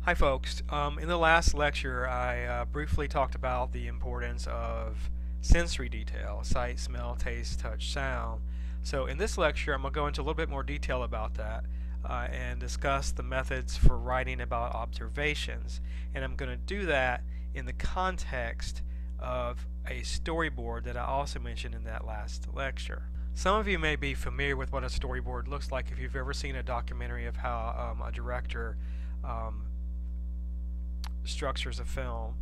Hi folks. In the last lecture I briefly talked about the importance of sensory detail, sight, smell, taste, touch, sound. So in this lecture I'm going to go into a little bit more detail about that and discuss the methods for writing about observations. And I'm going to do that in the context of a storyboard that I also mentioned in that last lecture. Some of you may be familiar with what a storyboard looks like if you've ever seen a documentary of how a director um, structures a film.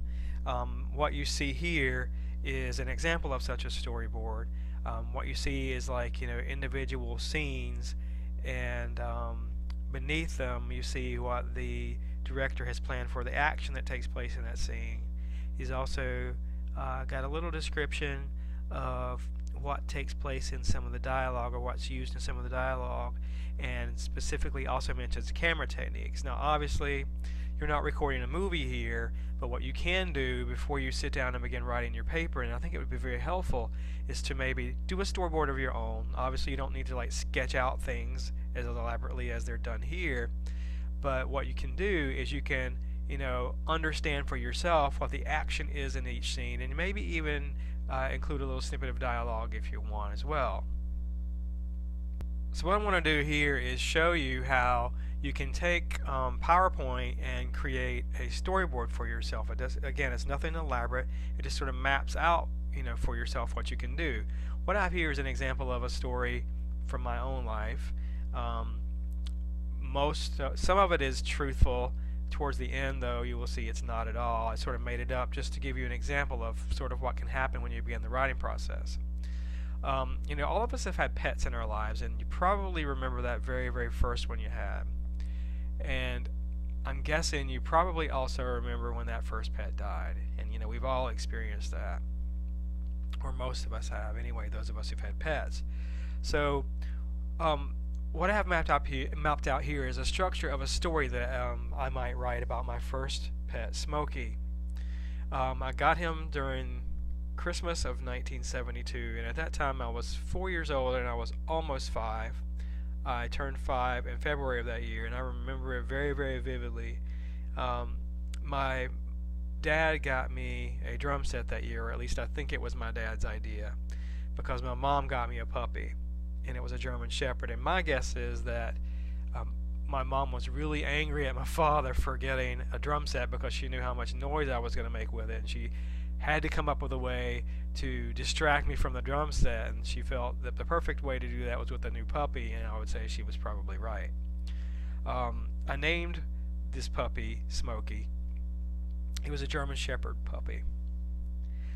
What you see here is an example of such a storyboard. What you see is individual scenes, and beneath them you see what the director has planned for the action that takes place in that scene. He's also got a little description of what takes place in some of the dialogue, or what's used in some of the dialogue, and specifically also mentions camera techniques. Now obviously you're not recording a movie here, but what you can do before you sit down and begin writing your paper, and I think it would be very helpful, is to maybe do a storyboard of your own. Obviously you don't need to sketch out things as elaborately as they're done here, but what you can do is you can understand for yourself what the action is in each scene, and maybe even include a little snippet of dialogue if you want as well. So what I want to do here is show you how you can take PowerPoint and create a storyboard for yourself. Again, it's nothing elaborate. It just sort of maps out, for yourself what you can do. What I have here is an example of a story from my own life. Some of it is truthful. Towards the end, though, you will see it's not at all. I sort of made it up just to give you an example of sort of what can happen when you begin the writing process. All of us have had pets in our lives, and you probably remember that very, very first one you had. And I'm guessing you probably also remember when that first pet died. And we've all experienced that, or most of us have anyway, those of us who've had pets. So what I have mapped out here is a structure of a story that I might write about my first pet, Smokey. I got him during Christmas of 1972, and at that time I was 4 years old and I was almost 5. I turned 5 in February of that year, and I remember it very, very vividly. My dad got me a drum set that year, or at least I think it was my dad's idea, because my mom got me a puppy, and it was a German Shepherd. And my guess is that my mom was really angry at my father for getting a drum set because she knew how much noise I was going to make with it, and she had to come up with a way to distract me from the drum set, and she felt that the perfect way to do that was with a new puppy, and I would say she was probably right. I named this puppy Smokey. He was a German Shepherd puppy.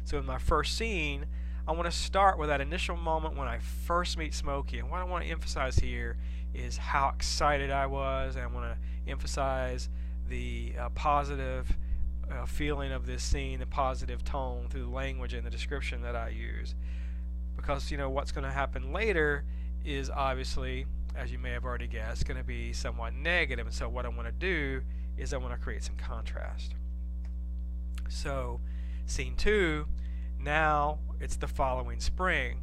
So in my first scene, I want to start with that initial moment when I first meet Smokey, and what I want to emphasize here is how excited I was, and I want to emphasize the positive feeling of this scene, the positive tone through the language and the description that I use. Because what's going to happen later is obviously, as you may have already guessed, going to be somewhat negative, and so what I want to do is I want to create some contrast. So scene 2, now it's the following spring,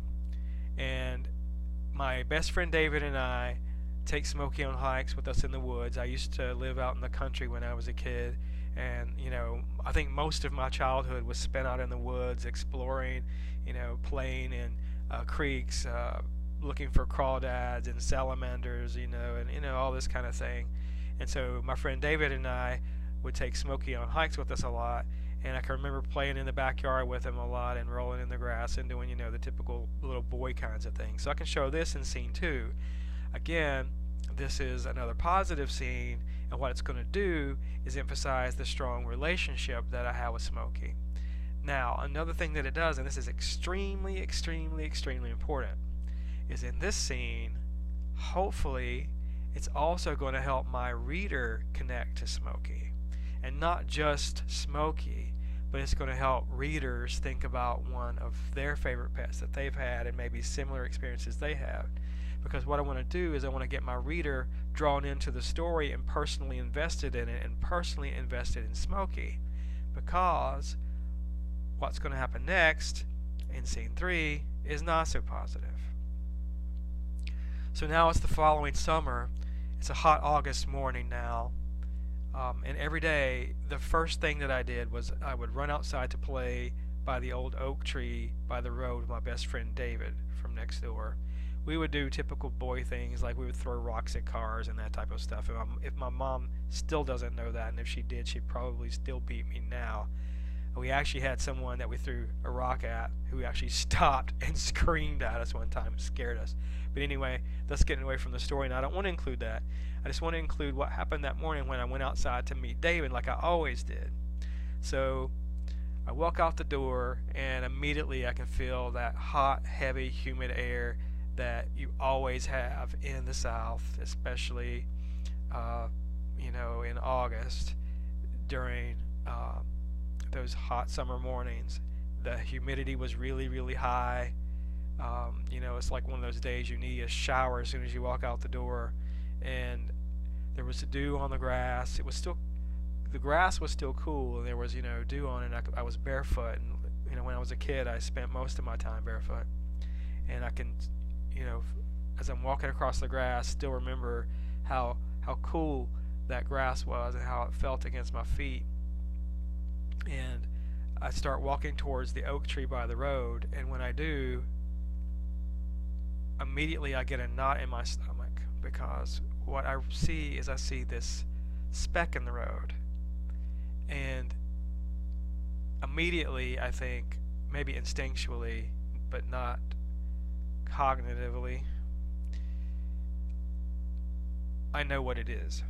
and my best friend David and I take Smokey on hikes with us in the woods. I used to live out in the country when I was a kid, and I think most of my childhood was spent out in the woods exploring, playing in creeks, looking for crawdads and salamanders, and all this kind of thing. And so my friend David and I would take Smokey on hikes with us a lot, and I can remember playing in the backyard with him a lot and rolling in the grass and doing the typical little boy kinds of things. So I can show this in scene 2. Again, this is another positive scene, and what it's going to do is emphasize the strong relationship that I have with Smokey. Now, another thing that it does, and this is extremely, extremely, extremely important, is in this scene, hopefully, it's also going to help my reader connect to Smokey. And not just Smokey, but it's going to help readers think about one of their favorite pets that they've had and maybe similar experiences they have. Because what I want to do is I want to get my reader drawn into the story and personally invested in it, and personally invested in Smokey. Because what's going to happen next in scene 3 is not so positive. So now it's the following summer. It's a hot August morning now. And every day, the first thing that I did was I would run outside to play by the old oak tree by the road with my best friend David from next door. We would do typical boy things like we would throw rocks at cars and that type of stuff. If my mom still doesn't know that, and if she did, she'd probably still beat me now. We actually had someone that we threw a rock at who actually stopped and screamed at us one time and scared us. But anyway, that's getting away from the story, and I don't want to include that. I just want to include what happened that morning when I went outside to meet David like I always did. So I walk out the door, and immediately I can feel that hot, heavy, humid air that you always have in the South, especially, in August during those hot summer mornings. The humidity was really, really high. It's like one of those days you need a shower as soon as you walk out the door. And there was dew on the grass. The grass was still cool, and there was, dew on it. And I was barefoot, and, when I was a kid, I spent most of my time barefoot. And I can, as I'm walking across the grass, still remember how cool that grass was and how it felt against my feet. And I start walking towards the oak tree by the road, and when I do, immediately I get a knot in my stomach, because what I see this speck in the road. And immediately I think, maybe instinctually, but not cognitively, I know what it is.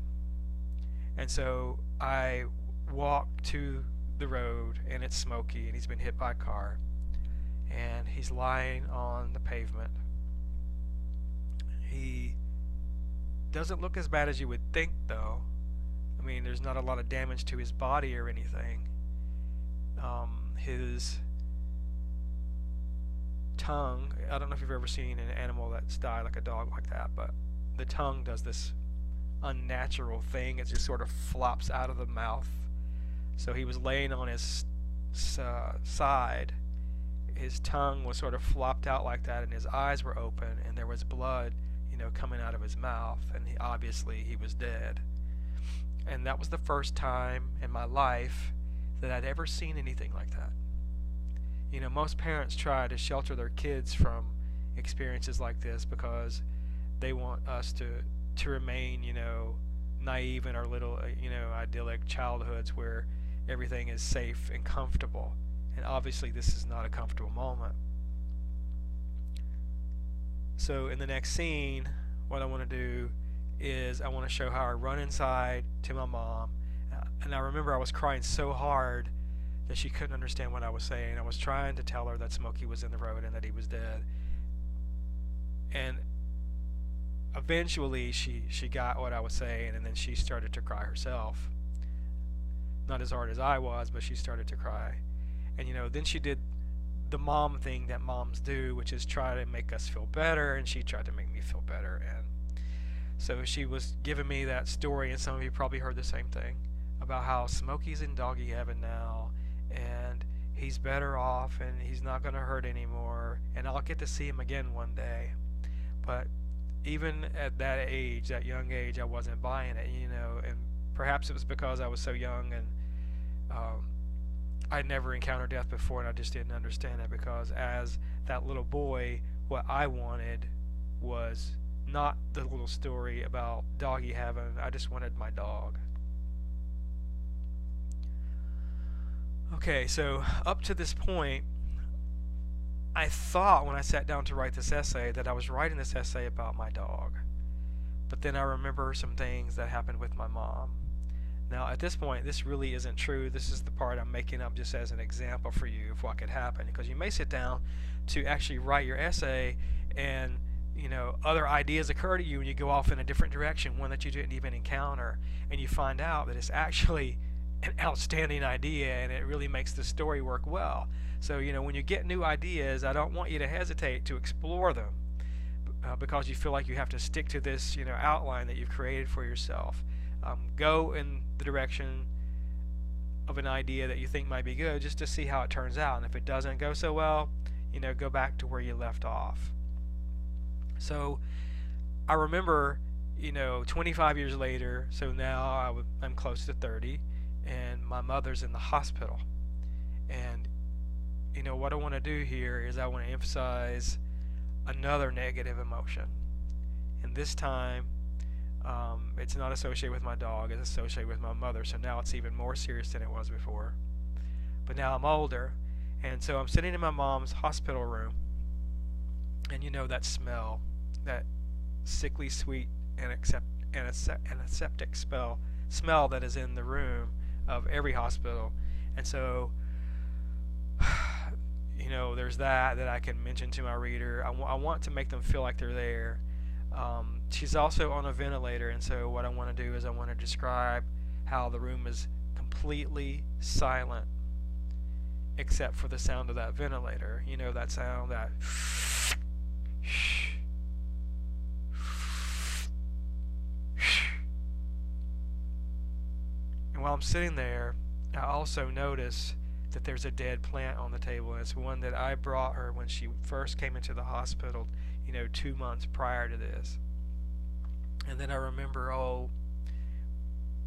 And so I walk to the road, and it's Smokey, and he's been hit by a car, and he's lying on the pavement. He doesn't look as bad as you would think, though. I mean, there's not a lot of damage to his body or anything. His tongue, I don't know if you've ever seen an animal that's died, like a dog like that, but the tongue does this unnatural thing. It just sort of flops out of the mouth. So he was laying on his side. His tongue was sort of flopped out like that, and his eyes were open, and there was blood, coming out of his mouth, and obviously he was dead. And that was the first time in my life that I'd ever seen anything like that. Most parents try to shelter their kids from experiences like this because they want us to remain, naive in our little, idyllic childhoods where everything is safe and comfortable. And obviously this is not a comfortable moment. So in the next scene, what I want to do is I want to show how I run inside to my mom. And I remember I was crying so hard that she couldn't understand what I was saying. I was trying to tell her that Smokey was in the road and that he was dead. And eventually she got what I was saying, and then she started to cry herself. Not as hard as I was, but she started to cry. And then she did the mom thing that moms do, which is try to make us feel better, and she tried to make me feel better. And so she was giving me that story, and some of you probably heard the same thing, about how Smokey's in doggy heaven now, and he's better off, and he's not going to hurt anymore, and I'll get to see him again one day. But even at that age, that young age, I wasn't buying it, and perhaps it was because I was so young, and I'd never encountered death before, and I just didn't understand it, because as that little boy, what I wanted was not the little story about doggy heaven. I just wanted my dog. Okay, so up to this point, I thought when I sat down to write this essay that I was writing this essay about my dog. But then I remember some things that happened with my mom. Now, at this point, this really isn't true. This is the part I'm making up just as an example for you of what could happen. Because you may sit down to actually write your essay, and other ideas occur to you, and you go off in a different direction, one that you didn't even encounter, and you find out that it's actually an outstanding idea, and it really makes the story work well. So, when you get new ideas, I don't want you to hesitate to explore them, because you feel like you have to stick to this, outline that you've created for yourself. Go in the direction of an idea that you think might be good, just to see how it turns out. And if it doesn't go so well, go back to where you left off. So I remember 25 years later, so now I'm close to 30, and my mother's in the hospital. And what I want to do here is I want to emphasize another negative emotion. And this time, it's not associated with my dog, it's associated with my mother. So now it's even more serious than it was before. But now I'm older, and so I'm sitting in my mom's hospital room, and that smell, that sickly sweet antiseptic smell that is in the room of every hospital. And so there's that I can mention to my reader. I want to make them feel like they're there. She's also on a ventilator, and so what I want to do is I want to describe how the room is completely silent except for the sound of that ventilator. That sound, that and while I'm sitting there, I also notice that there's a dead plant on the table, and it's one that I brought her when she first came into the hospital, 2 months prior to this. And then I remember,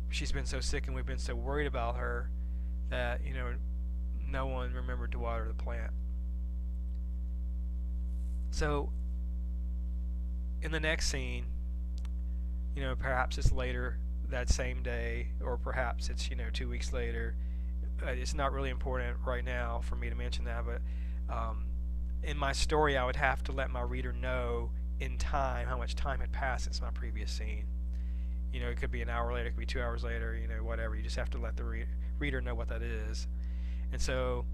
she's been so sick and we've been so worried about her that, no one remembered to water the plant. So, in the next scene, perhaps it's later that same day, or perhaps it's, 2 weeks later. It's not really important right now for me to mention that, but in my story I would have to let my reader know in time how much time had passed since my previous scene. It could be an hour later, it could be 2 hours later, whatever. You just have to let the reader know what that is. And so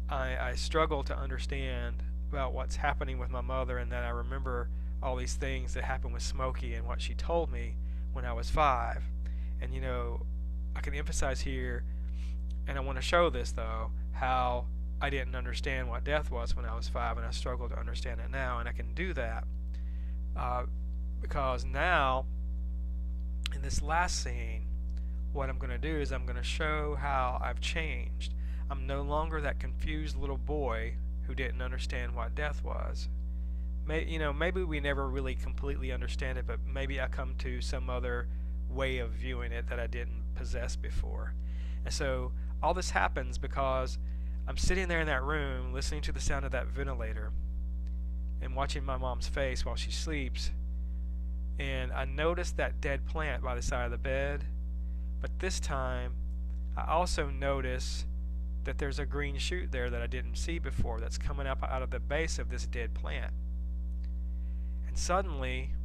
I struggle to understand about what's happening with my mother, and then I remember all these things that happened with Smokey and what she told me when I was 5. And I can emphasize here, and I want to show this though, how I didn't understand what death was when I was 5, and I struggle to understand it now. And I can do that because now, in this last scene, what I'm going to do is I'm going to show how I've changed. I'm no longer that confused little boy who didn't understand what death was. Maybe we never really completely understand it, but maybe I come to some other way of viewing it that I didn't possess before. And so all this happens because I'm sitting there in that room listening to the sound of that ventilator and watching my mom's face while she sleeps, and I noticed that dead plant by the side of the bed. But this time I also notice that there's a green shoot there that I didn't see before that's coming up out of the base of this dead plant. And suddenly,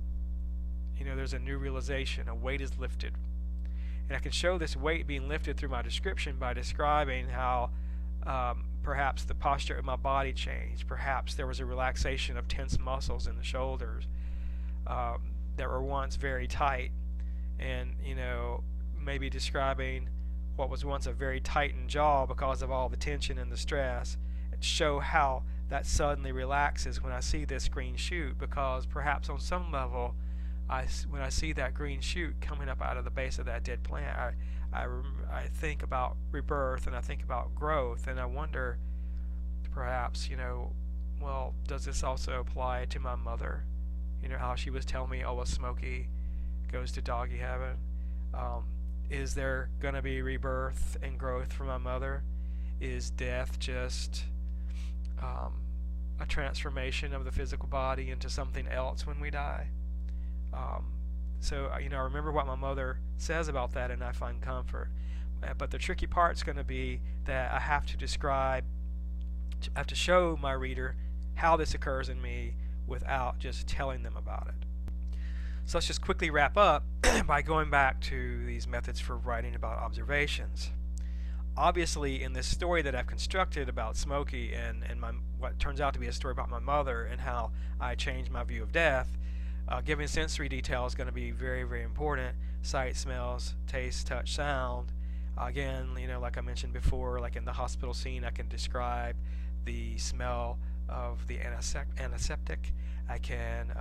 there's a new realization. A weight is lifted. And I can show this weight being lifted through my description by describing how perhaps the posture of my body changed. Perhaps there was a relaxation of tense muscles in the shoulders that were once very tight. And, maybe describing what was once a very tightened jaw because of all the tension and the stress. And show how that suddenly relaxes when I see this green shoot, because perhaps on some level, when I see that green shoot coming up out of the base of that dead plant, I think about rebirth, and I think about growth, and I wonder, perhaps, well, does this also apply to my mother? How she was telling me, well, Smokey goes to doggy heaven. Is there going to be rebirth and growth for my mother? Is death just a transformation of the physical body into something else when we die? So I remember what my mother says about that, and I find comfort. But the tricky part's going to be that I have to show my reader how this occurs in me without just telling them about it. So let's just quickly wrap up by going back to these methods for writing about observations. Obviously, in this story that I've constructed about Smokey and what turns out to be a story about my mother and how I changed my view of death, giving sensory detail is going to be very, very important. Sight, smells, taste, touch, sound. Again, like I mentioned before, like in the hospital scene, I can describe the smell of the antiseptic. I can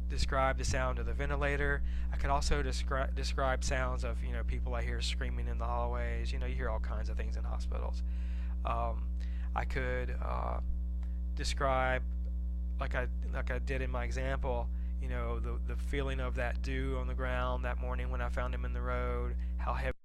describe the sound of the ventilator. I can also describe sounds of people I hear screaming in the hallways. You hear all kinds of things in hospitals. I could describe, like I did in my example, the feeling of that dew on the ground that morning when I found him in the road, how heavy